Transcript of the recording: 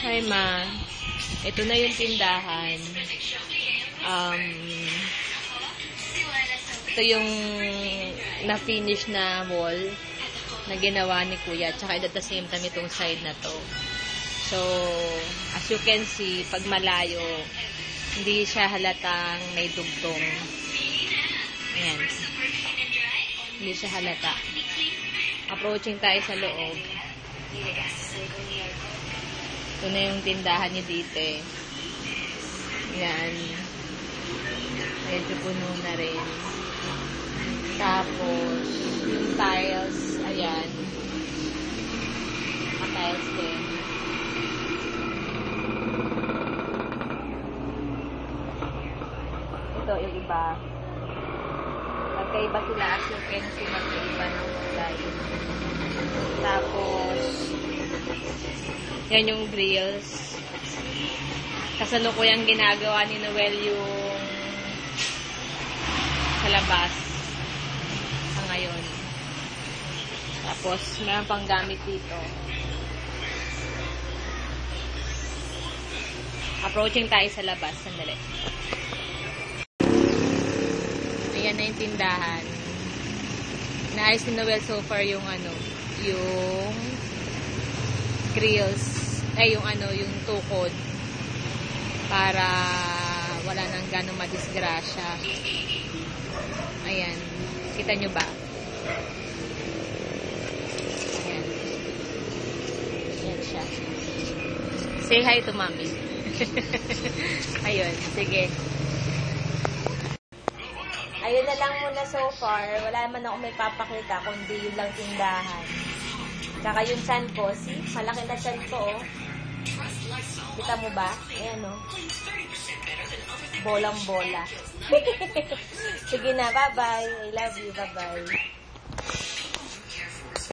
Hi, Ma. Ito na yung tindahan. Ito yung na-finish na wall na ginawa ni Kuya. Tsaka at the same time itong side na to. So, as you can see, pag malayo, hindi siya halatang may dugtong. Ayan. Hindi siya halata. Approaching tayo sa loob. Ito na yung tindahan ni Dite. Ayan. Medyo puno na rin. Tapos, yung tiles, ayan. Tiles din. Ito, yung iba. Magkaiba sila as you can see, magkaiba ng kulay. Tapos, yan yung grills. Kasalukuyang ginagawa ni Noel yung sa labas sa ngayon. Tapos, mayroon pang gamit dito. Approaching tayo sa labas. Sandali. Ayan na yung tindahan. Naayos ni Noel so far yung yung grills. Yung tukod. Para wala nang ganong madisgrasya. Ayan. Kita nyo ba? Ayan. Ayan siya. Say hi to Mommy. Ayun. Sige. Ayun na lang muna so far. Wala naman ako may papakita kundi yun lang tindahan. Tsaka yung chan ko. See? Malaki na chan ko, oh. Kita mo ba? Ayan, oh. Bolang-bola. Sige na. Bye-bye. I love you. Bye-bye.